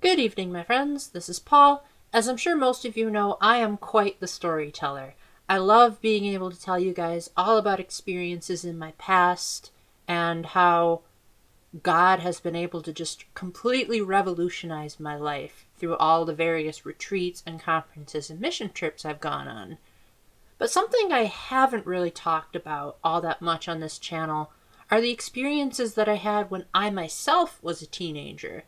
Good evening, my friends. This is Paul. As I'm sure most of you know, I am quite the storyteller. I love being able to tell you guys all about experiences in my past and how God has been able to just completely revolutionize my life through all the various retreats and conferences and mission trips I've gone on. But something I haven't really talked about all that much on this channel are the experiences that I had when I myself was a teenager.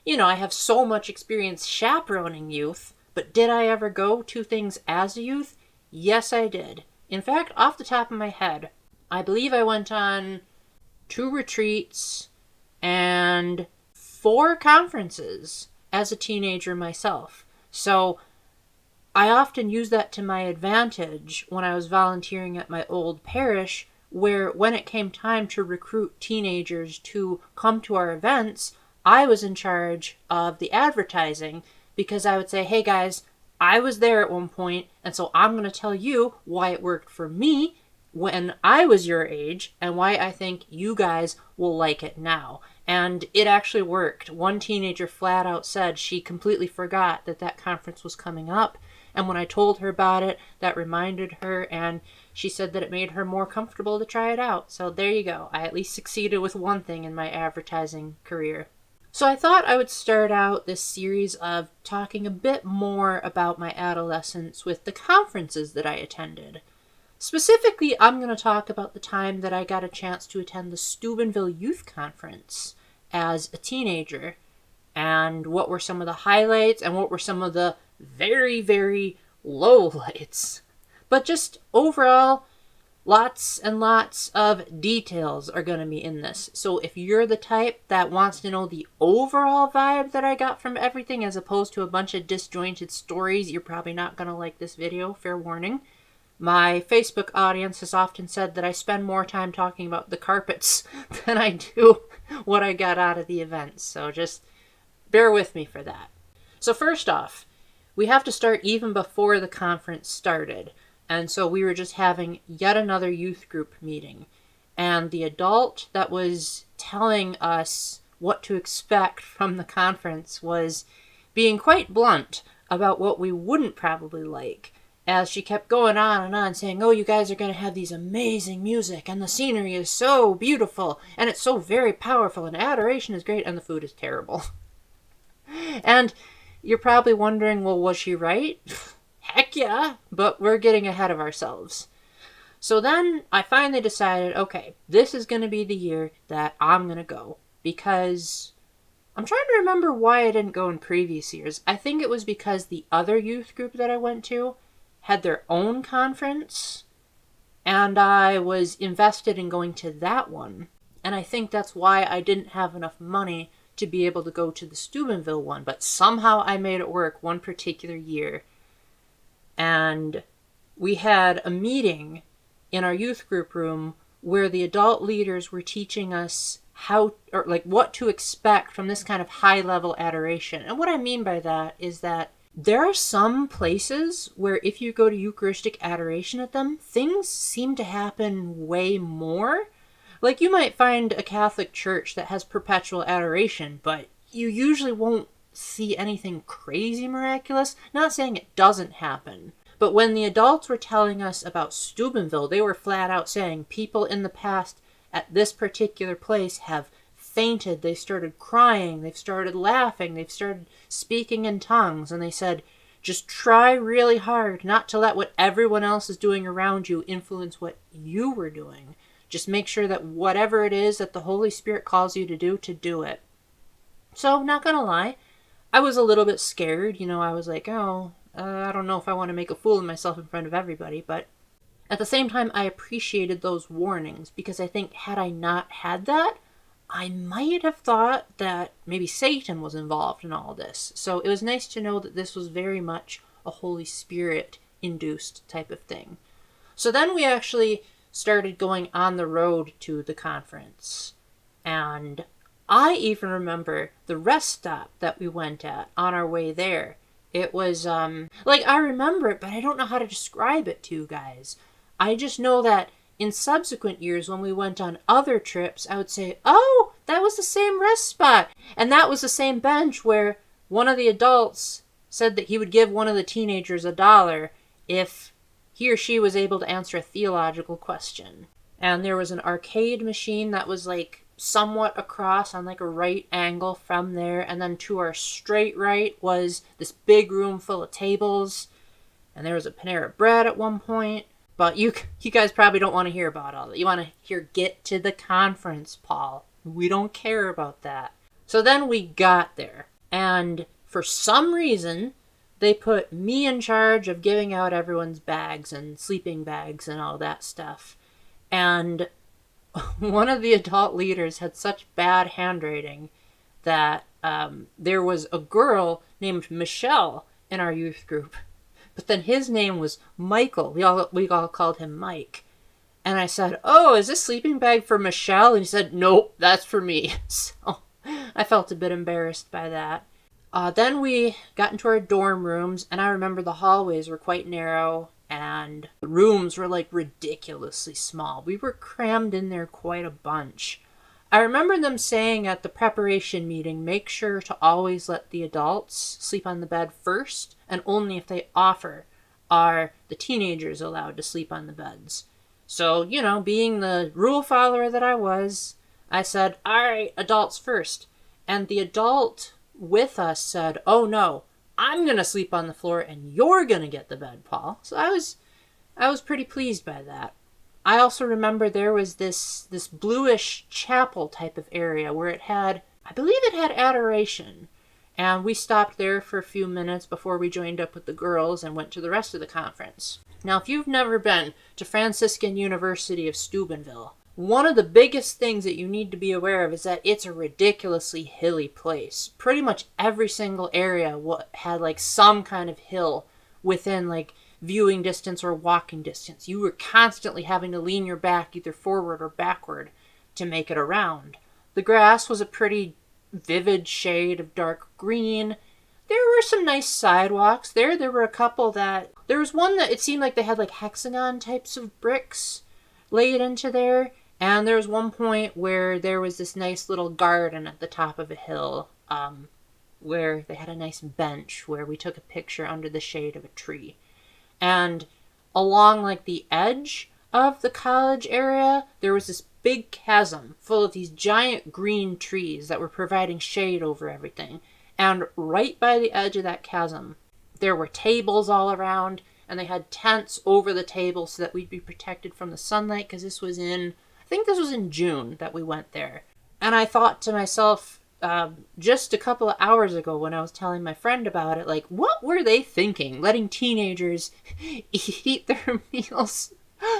You know, I have so much experience chaperoning youth, but did I ever go to things as a youth? Yes, I did. In fact, off the top of my head, I believe I went on 2 retreats and 4 conferences as a teenager myself. So I often use that to my advantage when I was volunteering at my old parish, where when it came time to recruit teenagers to come to our events, I was in charge of the advertising because I would say, hey guys, I was there at one point, and so I'm going to tell you why it worked for me when I was your age and why I think you guys will like it now. And it actually worked. One teenager flat out said she completely forgot that conference was coming up. And when I told her about it, that reminded her, and she said that it made her more comfortable to try it out. So there you go. I at least succeeded with one thing in my advertising career. So I thought I would start out this series of talking a bit more about my adolescence with the conferences that I attended. Specifically, I'm going to talk about the time that I got a chance to attend the Steubenville Youth Conference as a teenager, and what were some of the highlights and what were some of the very, very lowlights. But just overall, lots and lots of details are going to be in this. So if you're the type that wants to know the overall vibe that I got from everything as opposed to a bunch of disjointed stories, you're probably not going to like this video, fair warning. My Facebook audience has often said that I spend more time talking about the carpets than I do what I got out of the events. So just bear with me for that. So first off, we have to start even before the conference started. And so we were just having yet another youth group meeting. And the adult that was telling us what to expect from the conference was being quite blunt about what we wouldn't probably like, as she kept going on saying, oh, you guys are going to have these amazing music, and the scenery is so beautiful, and it's so very powerful, and adoration is great, and the food is terrible. And you're probably wondering, well, was she right? Heck yeah, but we're getting ahead of ourselves. So then I finally decided, okay, this is going to be the year that I'm going to go, because I'm trying to remember why I didn't go in previous years. I think it was because the other youth group that I went to had their own conference, and I was invested in going to that one. And I think that's why I didn't have enough money to be able to go to the Steubenville one, but somehow I made it work one particular year. And we had a meeting in our youth group room where the adult leaders were teaching us what to expect from this kind of high-level adoration. And what I mean by that is that there are some places where if you go to Eucharistic adoration at them, things seem to happen way more. Like, you might find a Catholic church that has perpetual adoration, but you usually won't see anything crazy miraculous. Not saying it doesn't happen. But when the adults were telling us about Steubenville, they were flat out saying people in the past at this particular place have fainted, they started crying, they've started laughing, they've started speaking in tongues, and they said, just try really hard not to let what everyone else is doing around you influence what you were doing. Just make sure that whatever it is that the Holy Spirit calls you to do it. So, not gonna lie, I was a little bit scared. I was like, I don't know if I want to make a fool of myself in front of everybody, but at the same time, I appreciated those warnings, because I think had I not had that, I might have thought that maybe Satan was involved in all this. So it was nice to know that this was very much a Holy Spirit-induced type of thing. So then we actually started going on the road to the conference. And I even remember the rest stop that we went at on our way there. It was, I remember it, but I don't know how to describe it to you guys. I just know that in subsequent years, when we went on other trips, I would say, oh, that was the same rest spot. And that was the same bench where one of the adults said that he would give one of the teenagers $1 if he or she was able to answer a theological question. And there was an arcade machine that was like somewhat across on like a right angle from there, and then to our straight right was this big room full of tables, and there was a Panera Bread at one point. But you guys probably don't want to hear about all that. You want to hear get to the conference, Paul. We don't care about that. So then we got there, and for some reason, they put me in charge of giving out everyone's bags and sleeping bags and all that stuff. And one of the adult leaders had such bad handwriting that there was a girl named Michelle in our youth group. But then his name was Michael. We all called him Mike. And I said, "Oh, is this sleeping bag for Michelle?" And he said, "Nope, that's for me." So I felt a bit embarrassed by that. Then we got into our dorm rooms, and I remember the hallways were quite narrow, and the rooms were like ridiculously small. We were crammed in there quite a bunch. I remember them saying at the preparation meeting, make sure to always let the adults sleep on the bed first, and only if they offer are the teenagers allowed to sleep on the beds. So, being the rule follower that I was, I said, all right, adults first. And the adult with us said, "Oh no, I'm going to sleep on the floor and you're going to get the bed, Paul." So I was pretty pleased by that. I also remember there was this bluish chapel type of area where I believe it had adoration. And we stopped there for a few minutes before we joined up with the girls and went to the rest of the conference. Now, if you've never been to Franciscan University of Steubenville, one of the biggest things that you need to be aware of is that it's a ridiculously hilly place. Pretty much every single area had like some kind of hill within like viewing distance or walking distance. You were constantly having to lean your back either forward or backward to make it around. The grass was a pretty vivid shade of dark green. There were some nice sidewalks there. There were a couple there was one that it seemed like they had like hexagon types of bricks laid into there. And there was one point where there was this nice little garden at the top of a hill, where they had a nice bench where we took a picture under the shade of a tree. And along like the edge of the college area, there was this big chasm full of these giant green trees that were providing shade over everything. And right by the edge of that chasm, there were tables all around, and they had tents over the tables so that we'd be protected from the sunlight, because I think this was in June that we went there. And I thought to myself, just a couple of hours ago when I was telling my friend about it, like, what were they thinking? Letting teenagers eat their meals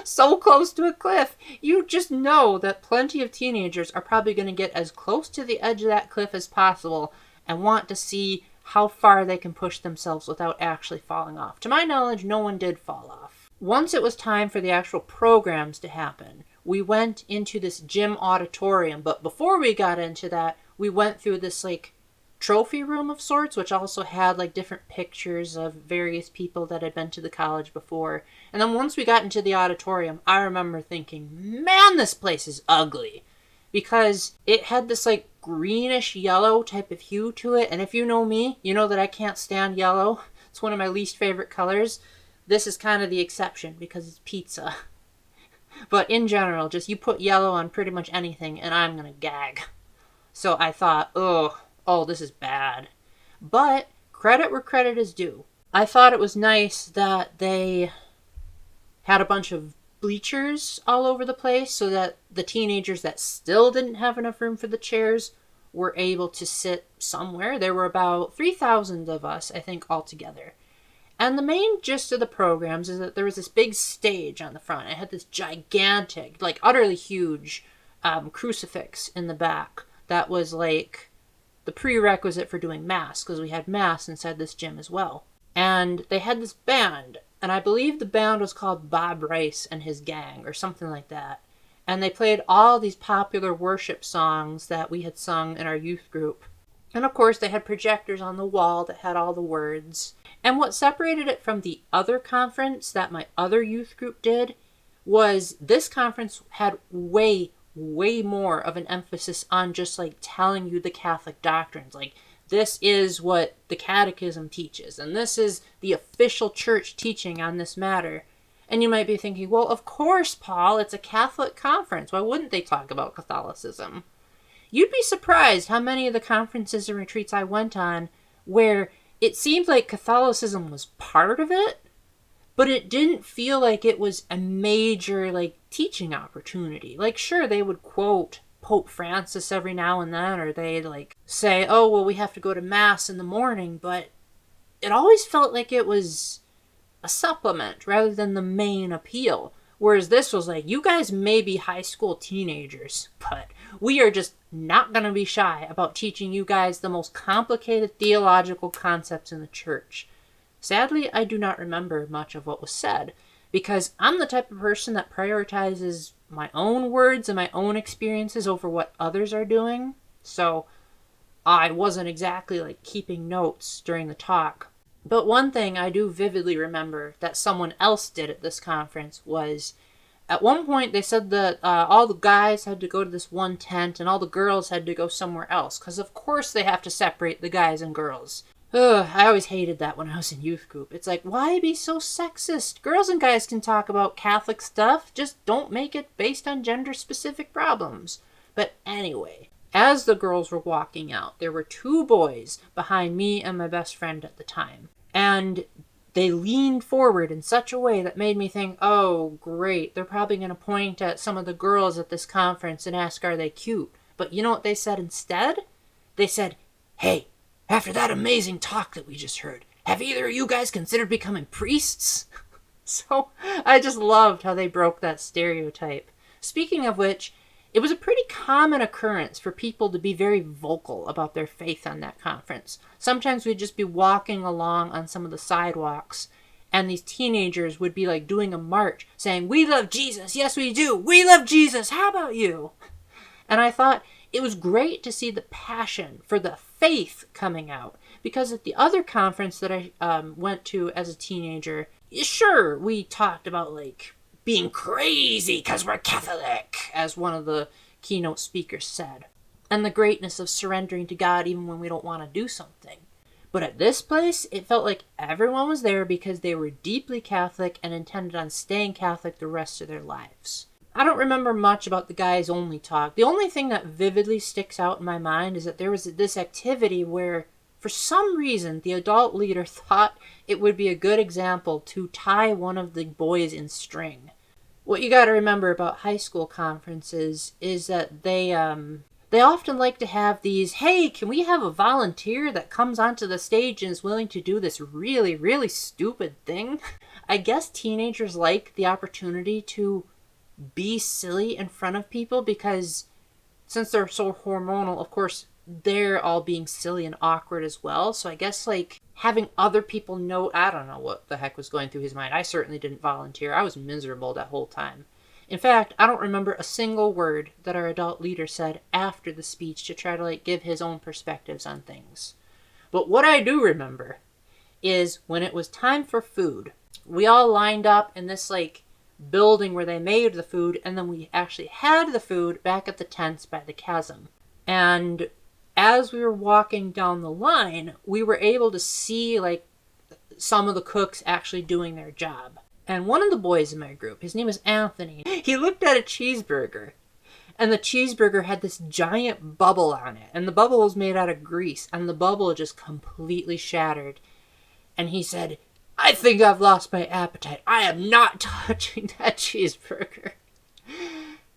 so close to a cliff. You just know that plenty of teenagers are probably going to get as close to the edge of that cliff as possible and want to see how far they can push themselves without actually falling off. To my knowledge, no one did fall off. Once it was time for the actual programs to happen, we went into this gym auditorium, but before we got into that, we went through this like trophy room of sorts, which also had like different pictures of various people that had been to the college before. And then once we got into the auditorium, I remember thinking, man, this place is ugly, because it had this like greenish yellow type of hue to it. And if you know me, you know that I can't stand yellow. It's one of my least favorite colors. This is kind of the exception because it's pizza. But in general, just you put yellow on pretty much anything and I'm gonna gag. So I thought, oh, this is bad. But credit where credit is due. I thought it was nice that they had a bunch of bleachers all over the place so that the teenagers that still didn't have enough room for the chairs were able to sit somewhere. There were about 3,000 of us, I think, altogether. And the main gist of the programs is that there was this big stage on the front. It had this gigantic, like utterly huge crucifix in the back that was like the prerequisite for doing mass, because we had mass inside this gym as well. And they had this band, and I believe the band was called Bob Rice and His Gang or something like that. And they played all these popular worship songs that we had sung in our youth group. And of course they had projectors on the wall that had all the words. And what separated it from the other conference that my other youth group did was this conference had way more of an emphasis on just like telling you the Catholic doctrines. Like, this is what the catechism teaches, and this is the official church teaching on this matter. And you might be thinking, well, of course, Paul, it's a Catholic conference. Why wouldn't they talk about Catholicism? You'd be surprised how many of the conferences and retreats I went on where it seemed like Catholicism was part of it, but it didn't feel like it was a major, teaching opportunity. Sure, they would quote Pope Francis every now and then, or they'd, say, oh, well, we have to go to Mass in the morning, but it always felt like it was a supplement rather than the main appeal. Whereas this was you guys may be high school teenagers, but we are just not going to be shy about teaching you guys the most complicated theological concepts in the church. Sadly, I do not remember much of what was said, because I'm the type of person that prioritizes my own words and my own experiences over what others are doing. So I wasn't exactly keeping notes during the talk. But one thing I do vividly remember that someone else did at this conference was, at one point they said that all the guys had to go to this one tent and all the girls had to go somewhere else, because of course they have to separate the guys and girls. Ugh, I always hated that when I was in youth group. It's why be so sexist? Girls and guys can talk about Catholic stuff, just don't make it based on gender-specific problems. But anyway, as the girls were walking out, there were two boys behind me and my best friend at the time. And they leaned forward in such a way that made me think, oh, great, they're probably going to point at some of the girls at this conference and ask, are they cute? But you know what they said instead? They said, hey, after that amazing talk that we just heard, have either of you guys considered becoming priests? So I just loved how they broke that stereotype. Speaking of which, it was a pretty common occurrence for people to be very vocal about their faith on that conference. Sometimes we'd just be walking along on some of the sidewalks, and these teenagers would be doing a march, saying, we love Jesus, yes we do, we love Jesus, how about you? And I thought it was great to see the passion for the faith coming out, because at the other conference that I went to as a teenager, sure, we talked about being crazy because we're Catholic, as one of the keynote speakers said, and the greatness of surrendering to God even when we don't want to do something. But at this place, it felt like everyone was there because they were deeply Catholic and intended on staying Catholic the rest of their lives. I don't remember much about the guys only talk. The only thing that vividly sticks out in my mind is that there was this activity where, for some reason, the adult leader thought it would be a good example to tie one of the boys in string. What you gotta remember about high school conferences is that they often like to have these, hey, can we have a volunteer that comes onto the stage and is willing to do this really, really stupid thing? I guess teenagers like the opportunity to be silly in front of people because since they're so hormonal, of course, they're all being silly and awkward as well. So I guess having other people know, I don't know what the heck was going through his mind. I certainly didn't volunteer. I was miserable that whole time. In fact, I don't remember a single word that our adult leader said after the speech to try to give his own perspectives on things. But what I do remember is when it was time for food, we all lined up in this building where they made the food, and then we actually had the food back at the tents by the chasm. And as we were walking down the line, we were able to see some of the cooks actually doing their job. And one of the boys in my group, his name was Anthony, he looked at a cheeseburger, and the cheeseburger had this giant bubble on it, and the bubble was made out of grease, and the bubble just completely shattered. And he said, I think I've lost my appetite. I am not touching that cheeseburger.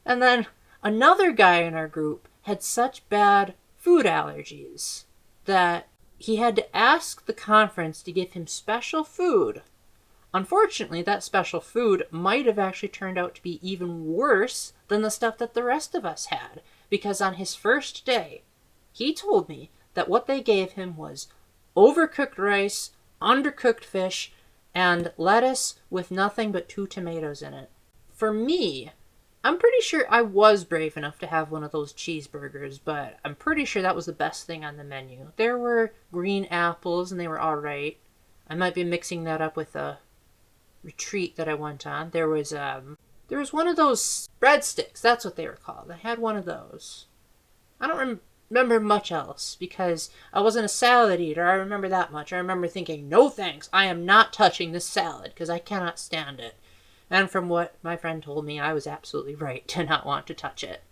And then another guy in our group had such bad food allergies that he had to ask the conference to give him special food. Unfortunately, that special food might have actually turned out to be even worse than the stuff that the rest of us had, because on his first day, he told me that what they gave him was overcooked rice, undercooked fish, and lettuce with nothing but 2 tomatoes in it. For me, I'm pretty sure I was brave enough to have one of those cheeseburgers, but I'm pretty sure that was the best thing on the menu. There were green apples, and they were alright. I might be mixing that up with a retreat that I went on. There was one of those breadsticks. That's what they were called. I had one of those. I don't remember much else because I wasn't a salad eater. I remember that much. I remember thinking, no thanks, I am not touching this salad because I cannot stand it. And from what my friend told me, I was absolutely right to not want to touch it.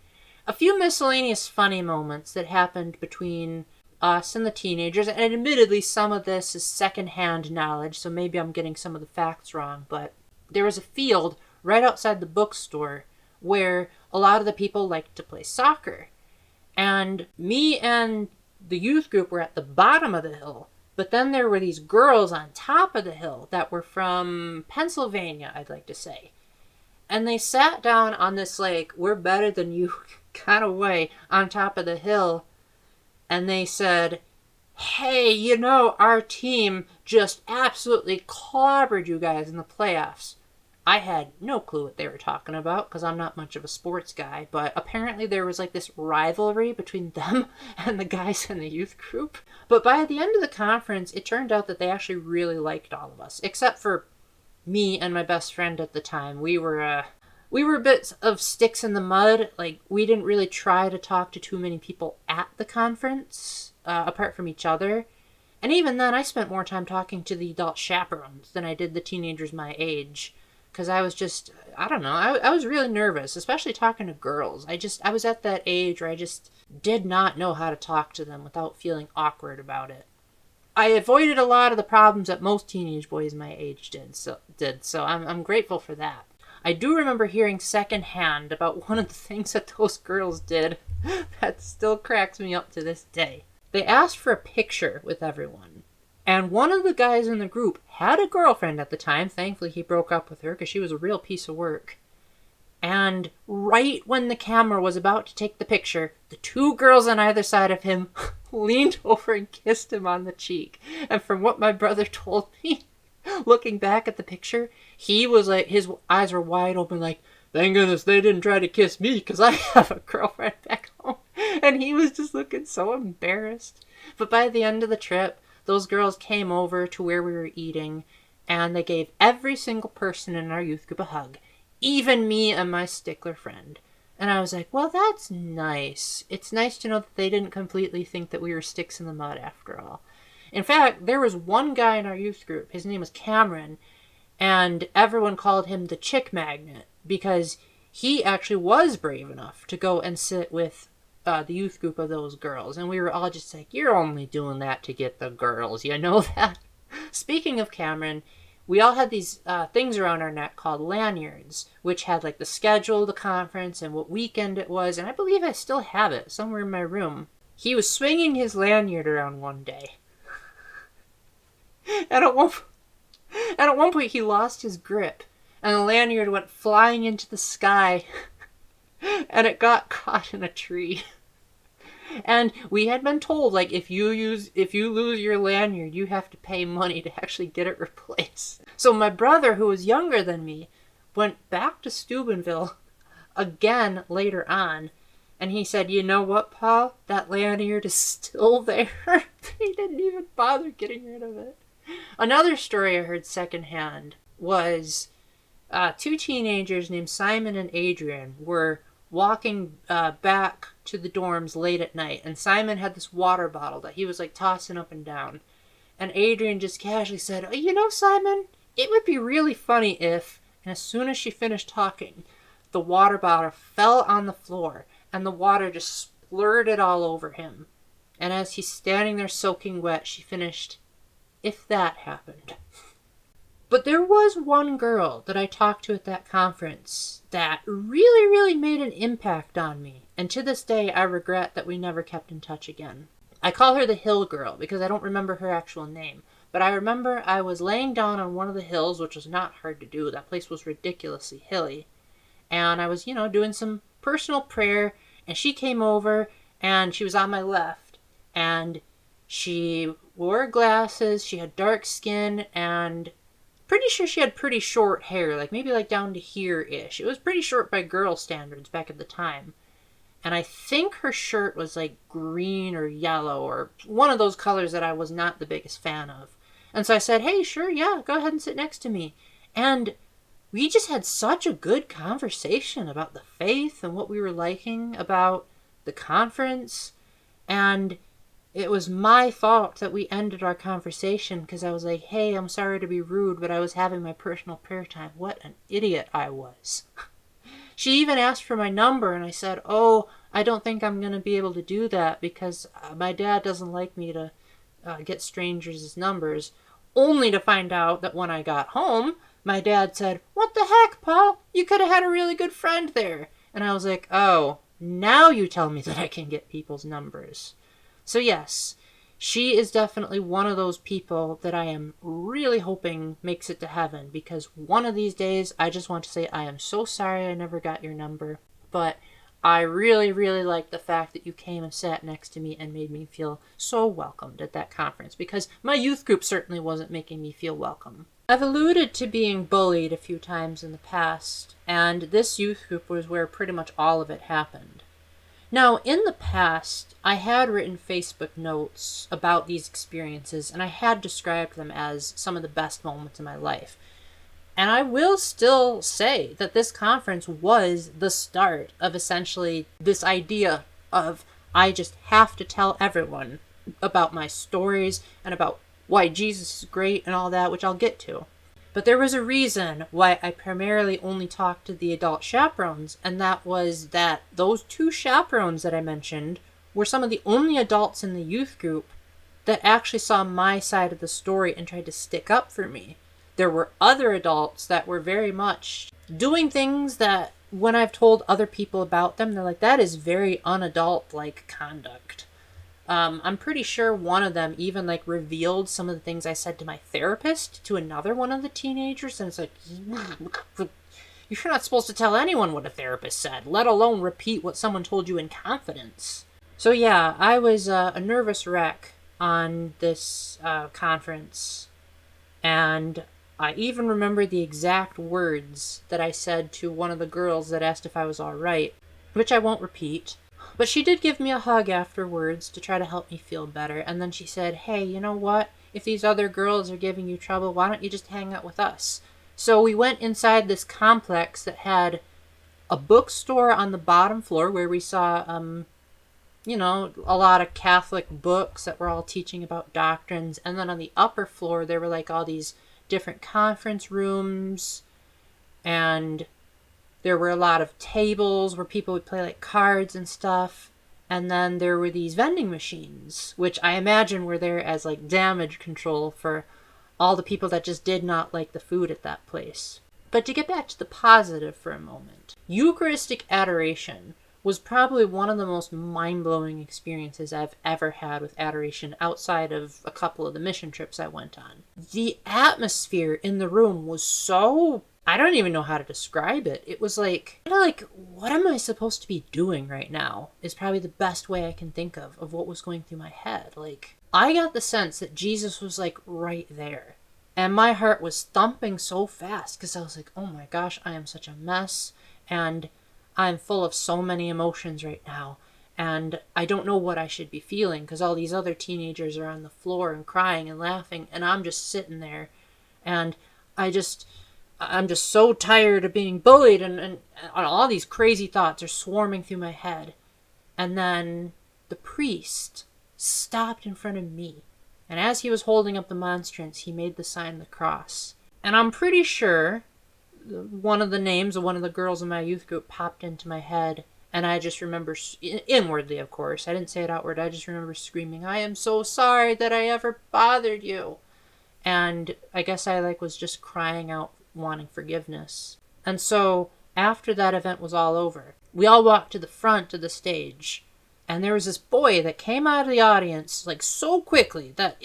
A few miscellaneous funny moments that happened between us and the teenagers, and admittedly some of this is secondhand knowledge, so maybe I'm getting some of the facts wrong, but there was a field right outside the bookstore where a lot of the people liked to play soccer. And me and the youth group were at the bottom of the hill, but then there were these girls on top of the hill that were from Pennsylvania, I'd like to say. And they sat down on this, like, we're better than you kind of way on top of the hill. And they said, hey, you know, our team just absolutely clobbered you guys in the playoffs. I had no clue what they were talking about because I'm not much of a sports guy, but apparently there was like this rivalry between them and the guys in the youth group. But by the end of the conference, it turned out that they actually really liked all of us, except for me and my best friend at the time. We were a bit of sticks in the mud. Like, we didn't really try to talk to too many people at the conference, apart from each other. And even then, I spent more time talking to the adult chaperones than I did the teenagers my age. Because I was just, I don't know, I was really nervous, especially talking to girls. I was at that age where I just did not know how to talk to them without feeling awkward about it. I avoided a lot of the problems that most teenage boys my age did, so I'm grateful for that. I do remember hearing secondhand about one of the things that those girls did that still cracks me up to this day. They asked for a picture with everyone. And one of the guys in the group had a girlfriend at the time. Thankfully, he broke up with her because she was a real piece of work. And right when the camera was about to take the picture, the two girls on either side of him leaned over and kissed him on the cheek. And from what my brother told me, looking back at the picture, he was like, his eyes were wide open like, thank goodness they didn't try to kiss me because I have a girlfriend back home. And he was just looking so embarrassed. But by the end of the trip, those girls came over to where we were eating, and they gave every single person in our youth group a hug, even me and my stickler friend. And I was like, well, that's nice. It's nice to know that they didn't completely think that we were sticks in the mud after all. In fact, there was one guy in our youth group, his name was Cameron, and everyone called him the chick magnet, because he actually was brave enough to go and sit with the youth group of those girls, and we were all just like, you're only doing that to get the girls, you know that? Speaking of Cameron, we all had these things around our neck called lanyards, which had like the schedule of the conference and what weekend it was, and I believe I still have it somewhere in my room. He was swinging his lanyard around one day, and at one point he lost his grip, and the lanyard went flying into the sky, and it got caught in a tree. And we had been told, like, if you lose your lanyard, you have to pay money to actually get it replaced. So my brother, who was younger than me, went back to Steubenville again later on, and he said, you know what, Paul? That lanyard is still there. He didn't even bother getting rid of it. Another story I heard secondhand was two teenagers named Simon and Adrian were walking back to the dorms late at night, and Simon had this water bottle that he was like tossing up and down, and Adrian just casually said, oh, you know, Simon, it would be really funny if, and as soon as she finished talking, the water bottle fell on the floor and the water just splurted all over him, and as he's standing there soaking wet, she finished, if that happened. But there was one girl that I talked to at that conference that really, really made an impact on me. And to this day, I regret that we never kept in touch again. I call her the Hill Girl because I don't remember her actual name. But I remember I was laying down on one of the hills, which was not hard to do. That place was ridiculously hilly. And I was, doing some personal prayer. And she came over and she was on my left. And she wore glasses, she had dark skin, and pretty sure she had pretty short hair, like maybe like down to here-ish. It was pretty short by girl standards back at the time. And I think her shirt was like green or yellow or one of those colors that I was not the biggest fan of. And so I said, hey, sure, yeah, go ahead and sit next to me. And we just had such a good conversation about the faith and what we were liking about the conference. And it was my fault that we ended our conversation because I was like, hey, I'm sorry to be rude, but I was having my personal prayer time. What an idiot I was. She even asked for my number, and I said, oh, I don't think I'm going to be able to do that because my dad doesn't like me to get strangers' numbers. Only to find out that when I got home, my dad said, what the heck, Paul? You could have had a really good friend there. And I was like, oh, now you tell me that I can get people's numbers. So yes, she is definitely one of those people that I am really hoping makes it to heaven, because one of these days I just want to say I am so sorry I never got your number, but I really, really like the fact that you came and sat next to me and made me feel so welcomed at that conference, because my youth group certainly wasn't making me feel welcome. I've alluded to being bullied a few times in the past, and this youth group was where pretty much all of it happened. Now, in the past, I had written Facebook notes about these experiences, and I had described them as some of the best moments in my life. And I will still say that this conference was the start of essentially this idea of I just have to tell everyone about my stories and about why Jesus is great and all that, which I'll get to. But there was a reason why I primarily only talked to the adult chaperones, and that was that those 2 chaperones that I mentioned were some of the only adults in the youth group that actually saw my side of the story and tried to stick up for me. There were other adults that were very much doing things that when I've told other people about them, they're like, that is very unadult-like conduct. I'm pretty sure one of them even revealed some of the things I said to my therapist to another one of the teenagers, and it's like, you're not supposed to tell anyone what a therapist said, let alone repeat what someone told you in confidence. So yeah, I was a nervous wreck on this conference, and I even remember the exact words that I said to one of the girls that asked if I was alright, which I won't repeat. But she did give me a hug afterwards to try to help me feel better. And then she said, hey, you know what? If these other girls are giving you trouble, why don't you just hang out with us? So we went inside this complex that had a bookstore on the bottom floor where we saw, a lot of Catholic books that were all teaching about doctrines. And then on the upper floor, there were all these different conference rooms, and there were a lot of tables where people would play cards and stuff. And then there were these vending machines, which I imagine were there as damage control for all the people that just did not like the food at that place. But to get back to the positive for a moment, Eucharistic adoration was probably one of the most mind-blowing experiences I've ever had with adoration outside of a couple of the mission trips I went on. The atmosphere in the room was so, I don't even know how to describe it. It was what am I supposed to be doing right now is probably the best way I can think of what was going through my head. I got the sense that Jesus was right there. And my heart was thumping so fast because I was like, oh my gosh, I am such a mess. And I'm full of so many emotions right now. And I don't know what I should be feeling because all these other teenagers are on the floor and crying and laughing. And I'm just sitting there. And I'm just so tired of being bullied. And all these crazy thoughts are swarming through my head. And then the priest stopped in front of me. And as he was holding up the monstrance, he made the sign of the cross. And I'm pretty sure one of the names of one of the girls in my youth group popped into my head. And I just remember, inwardly of course, I didn't say it outward, I just remember screaming, I am so sorry that I ever bothered you. And I guess I was just crying out, wanting forgiveness. And so after that event was all over, we all walked to the front of the stage. And there was this boy that came out of the audience so quickly that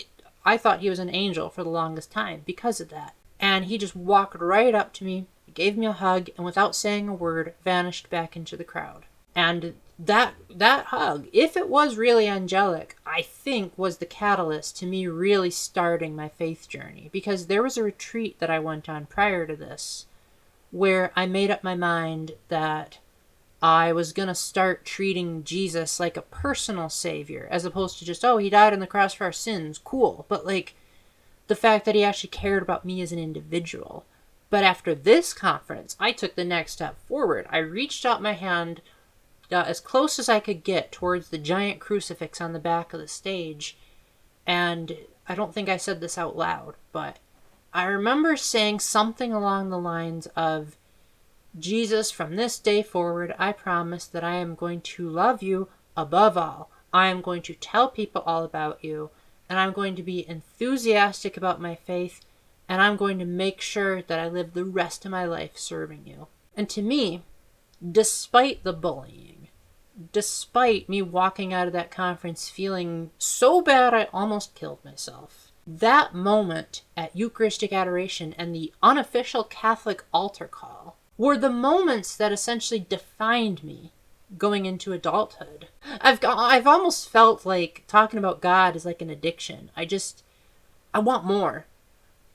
I thought he was an angel for the longest time because of that. And he just walked right up to me, gave me a hug, and without saying a word, vanished back into the crowd. And that hug, if it was really angelic, I think was the catalyst to me really starting my faith journey. Because there was a retreat that I went on prior to this where I made up my mind that I was going to start treating Jesus like a personal savior, as opposed to just, oh, he died on the cross for our sins, cool. But the fact that he actually cared about me as an individual. But after this conference, I took the next step forward. I reached out my hand as close as I could get towards the giant crucifix on the back of the stage. And I don't think I said this out loud, but I remember saying something along the lines of, Jesus, from this day forward, I promise that I am going to love you above all. I am going to tell people all about you, and I'm going to be enthusiastic about my faith, and I'm going to make sure that I live the rest of my life serving you. And to me, despite the bullying, despite me walking out of that conference feeling so bad I almost killed myself, that moment at Eucharistic adoration and the unofficial Catholic altar call were the moments that essentially defined me going into adulthood. I've almost felt like talking about God is like an addiction. I want more.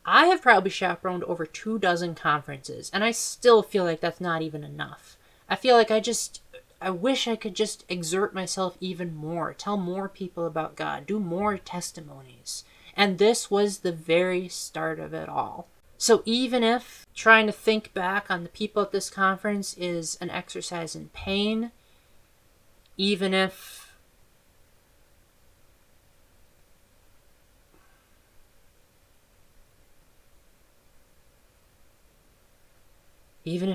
I have probably chaperoned over 24 conferences, and I still feel like that's not even enough. I feel like I wish I could just exert myself even more, tell more people about God, do more testimonies. And this was the very start of it all. So even if trying to think back on the people at this conference is an exercise in pain, even if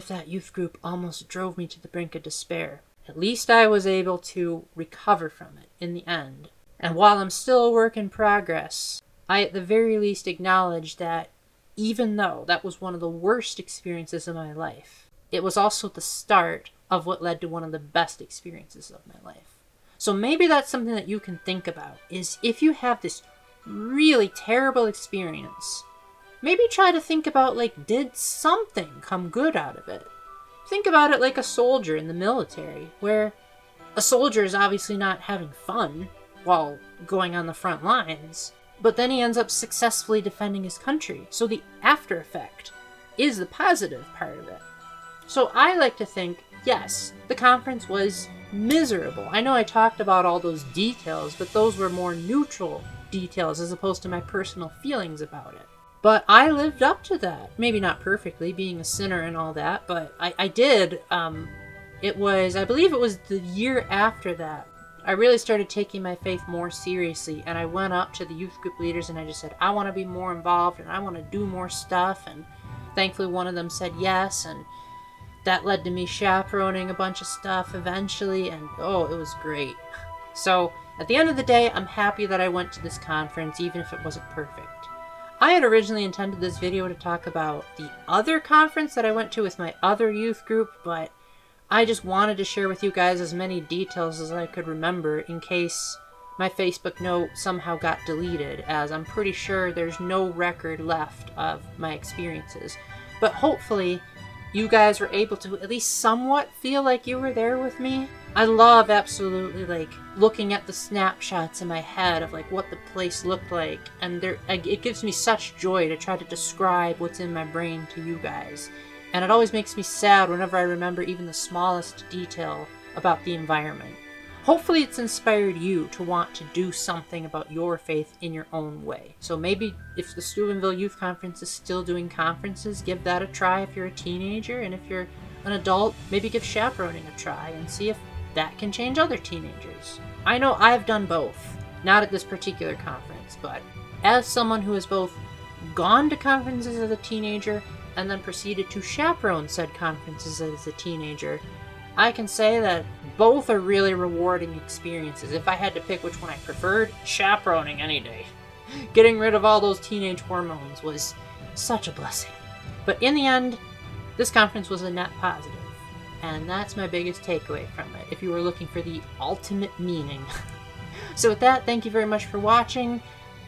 that youth group almost drove me to the brink of despair, at least I was able to recover from it in the end. And while I'm still a work in progress, I at the very least acknowledge that even though that was one of the worst experiences of my life, it was also the start of what led to one of the best experiences of my life. So maybe that's something that you can think about, is if you have this really terrible experience, maybe try to think about, like, did something come good out of it? Think about it like a soldier in the military, where a soldier is obviously not having fun while going on the front lines, but then he ends up successfully defending his country. So the after effect is the positive part of it. So I like to think, yes, the conference was miserable. I know I talked about all those details, but those were more neutral details as opposed to my personal feelings about it. But I lived up to that. Maybe not perfectly, being a sinner and all that, but I did. I believe it was the year after that, I really started taking my faith more seriously, and I went up to the youth group leaders and I just said, I want to be more involved and I want to do more stuff. And thankfully one of them said yes, and that led to me chaperoning a bunch of stuff eventually, and oh, it was great. So at the end of the day, I'm happy that I went to this conference, even if it wasn't perfect. I had originally intended this video to talk about the other conference that I went to with my other youth group, but I just wanted to share with you guys as many details as I could remember in case my Facebook note somehow got deleted, as I'm pretty sure there's no record left of my experiences. But hopefully you guys were able to at least somewhat feel like you were there with me. I love absolutely like looking at the snapshots in my head of like what the place looked like, and it gives me such joy to try to describe what's in my brain to you guys. And it always makes me sad whenever I remember even the smallest detail about the environment. Hopefully it's inspired you to want to do something about your faith in your own way. So maybe if the Steubenville Youth Conference is still doing conferences, give that a try if you're a teenager. And if you're an adult, maybe give chaperoning a try and see if that can change other teenagers. I know I've done both. Not at this particular conference, but as someone who has both gone to conferences as a teenager and then proceeded to chaperone said conferences as a teenager, I can say that both are really rewarding experiences. If I had to pick which one I preferred, chaperoning any day. Getting rid of all those teenage hormones was such a blessing. But in the end, this conference was a net positive. And that's my biggest takeaway from it, if you were looking for the ultimate meaning. So with that, thank you very much for watching.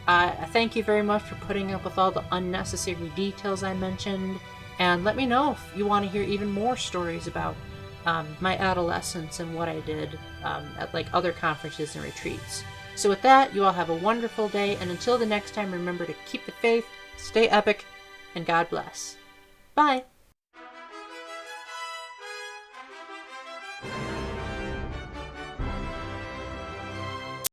Thank you very much for putting up with all the unnecessary details I mentioned. And let me know if you want to hear even more stories about my adolescence and what I did at like other conferences and retreats. So with that, you all have a wonderful day, and until the next time, remember to keep the faith, stay epic, and God bless. Bye!